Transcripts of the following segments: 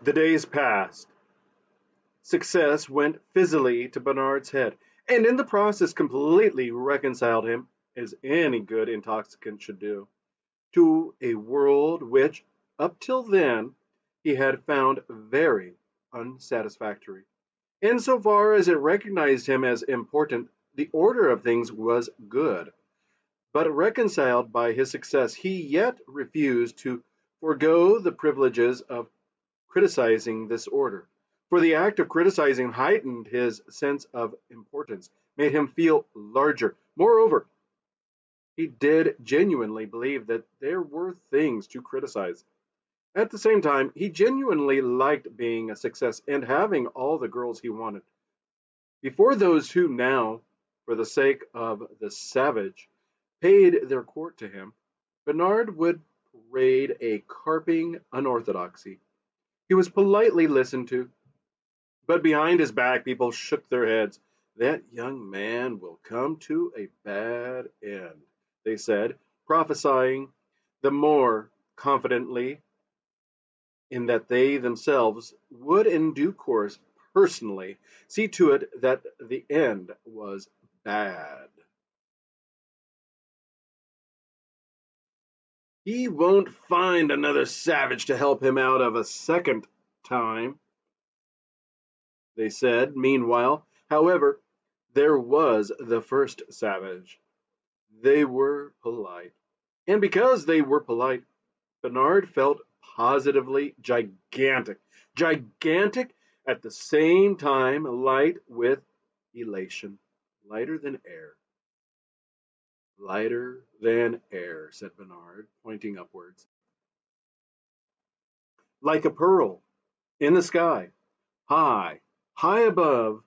The days passed. Success went fizzily to Bernard's head, and in the process completely reconciled him, as any good intoxicant should do, to a world which, up till then, he had found very unsatisfactory. Insofar as it recognized him as important, the order of things was good. But reconciled by his success, he yet refused to forego the privileges of criticizing this order. For the act of criticizing heightened his sense of importance, made him feel larger. Moreover, he did genuinely believe that there were things to criticize. At the same time, he genuinely liked being a success and having all the girls he wanted. Before those who now, for the sake of the savage, paid their court to him, Bernard would parade a carping unorthodoxy. He was politely listened to, but behind his back people shook their heads. That young man will come to a bad end, they said, prophesying the more confidently in that they themselves would in due course personally see to it that the end was bad. He won't find another savage to help him out of a second time, they said. Meanwhile, however, there was the first savage. They were polite. And because they were polite, Bernard felt positively gigantic. Gigantic at the same time, light with elation. Lighter than air. Lighter than air, said Bernard, pointing upwards. Like a pearl in the sky, high, high above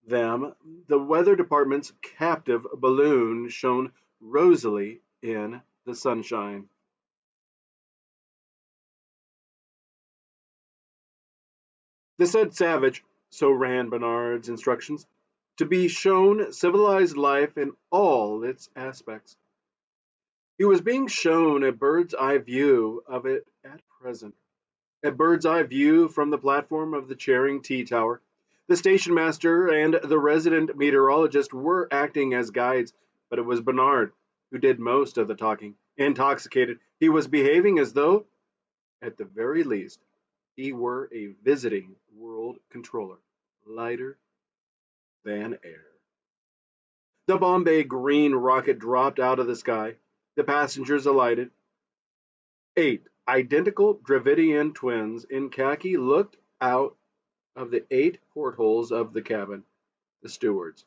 them, the weather department's captive balloon shone rosily in the sunshine. The said savage, so ran Bernard's instructions, to be shown civilized life in all its aspects. He was being shown a bird's eye view of it at present. A bird's eye view from the platform of the Charing Tea Tower. The station master and the resident meteorologist were acting as guides, but it was Bernard who did most of the talking. Intoxicated, he was behaving as though, at the very least, he were a visiting world controller, lighter than air. The Bombay Green rocket dropped out of the sky. The passengers alighted. 8 identical Dravidian twins in khaki looked out of the 8 portholes of the cabin, the stewards.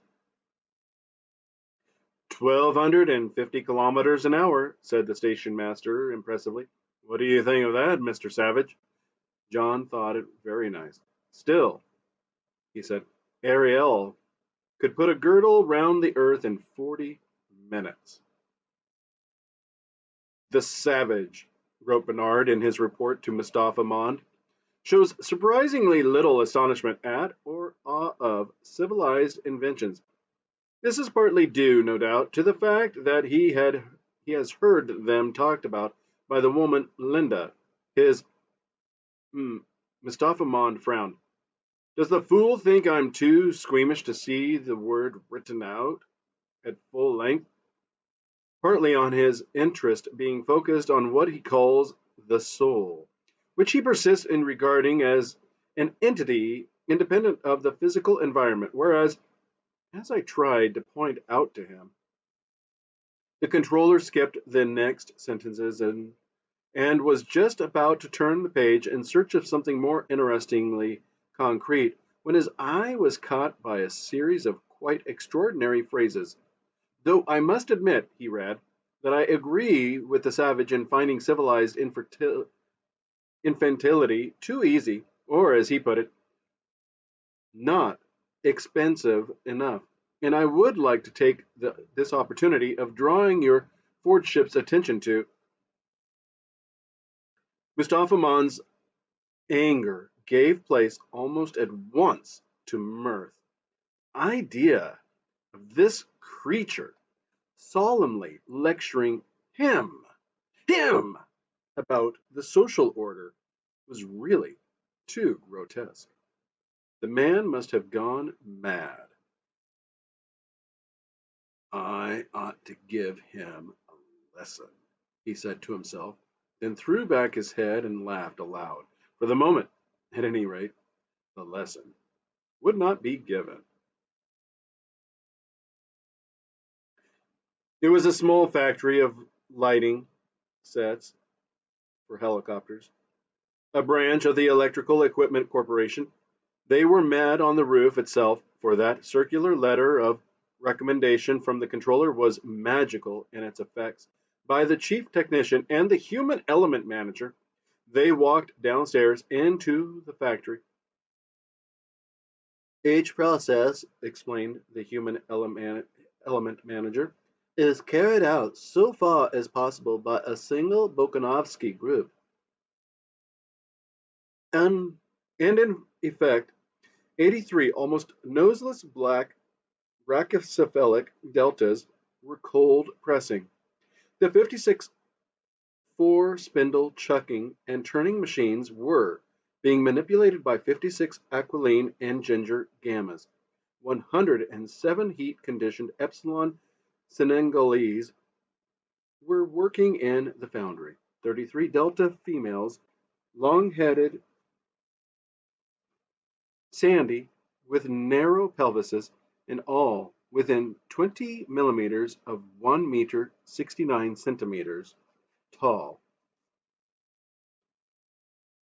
1,250 kilometers an hour, said the station master impressively. What do you think of that, Mr. Savage? John thought it very nice. Still, he said, Ariel could put a girdle round the earth in 40 minutes. The savage, wrote Bernard in his report to Mustapha Mond, shows surprisingly little astonishment at or awe of civilized inventions. This is partly due, no doubt, to the fact that he has heard them talked about by the woman Linda, his Mustapha Mond frowned. Does the fool think I'm too squeamish to see the word written out at full length? Partly on his interest being focused on what he calls the soul, which he persists in regarding as an entity independent of the physical environment, whereas, as I tried to point out to him, the controller skipped the next sentences and was just about to turn the page in search of something more interestingly concrete when his eye was caught by a series of quite extraordinary phrases. Though I must admit, he read, that I agree with the savage in finding civilized infantility too easy, or as he put it, not expensive enough. And I would like to take this opportunity of drawing your Fordship's attention to Mustapha Mond's anger gave place almost at once to mirth. Idea of this creature solemnly lecturing him about the social order was really too grotesque. The man must have gone mad. I ought to give him a lesson, he said to himself, then threw back his head and laughed aloud. For the moment, at any rate, the lesson would not be given. It was a small factory of lighting sets for helicopters, a branch of the Electrical Equipment Corporation. They were mad on the roof itself, for that circular letter of recommendation from the controller was magical in its effects. By the chief technician and the human element manager, they walked downstairs into the factory. Each process, explained the human element manager, is carried out so far as possible by a single Bokanovsky group. And, and in effect, 83 almost noseless black brachycephalic deltas were cold pressing. The 56 four spindle chucking and turning machines were being manipulated by 56 Aquiline and Ginger gammas. 107 heat conditioned Epsilon Senegales were working in the foundry. 33 Delta females, long headed, sandy, with narrow pelvises, and all within 20 millimeters of 1 meter 69 centimeters tall,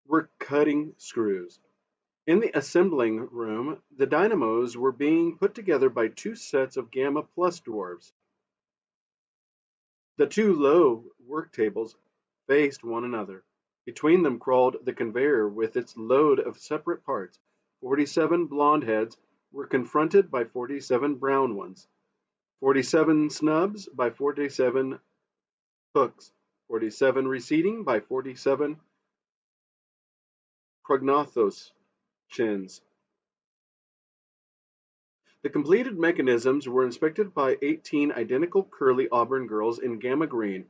were cutting screws. In the assembling room, the dynamos were being put together by two sets of Gamma Plus dwarfs. The two low work tables faced one another. Between them crawled the conveyor with its load of separate parts. 47 blonde heads were confronted by 47 brown ones, 47 snubs by 47 hooks, 47 receding by 47 prognathos chins. The completed mechanisms were inspected by 18 identical curly auburn girls in gamma green,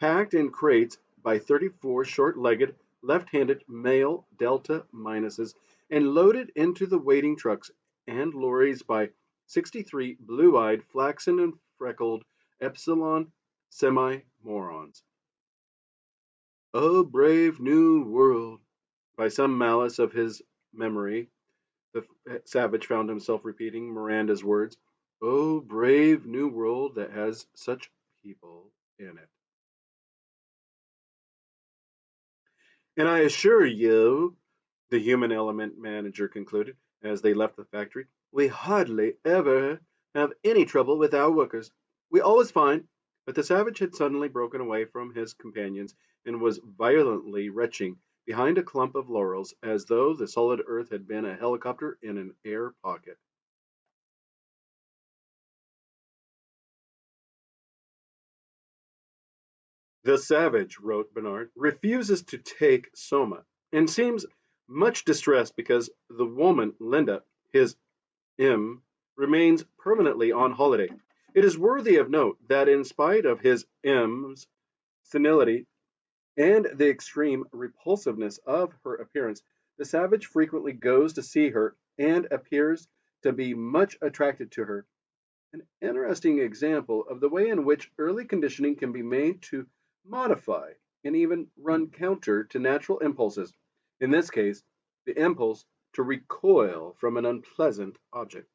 packed in crates by 34 short-legged, left-handed male Delta minuses, and loaded into the waiting trucks and lorries by 63 blue-eyed, flaxen and freckled Epsilon semi-morons. Oh, brave new world! By some malice of his memory, the savage found himself repeating Miranda's words. Oh, brave new world that has such people in it. And I assure you, the human element manager concluded as they left the factory, we hardly ever have any trouble with our workers. We always find. But the savage had suddenly broken away from his companions and was violently retching behind a clump of laurels as though the solid earth had been a helicopter in an air pocket. The savage, wrote Bernard, refuses to take Soma and seems much distressed because the woman, Linda, his remains permanently on holiday. It is worthy of note that in spite of his M's senility and the extreme repulsiveness of her appearance, the savage frequently goes to see her and appears to be much attracted to her. An interesting example of the way in which early conditioning can be made to modify and even run counter to natural impulses. In this case, the impulse to recoil from an unpleasant object.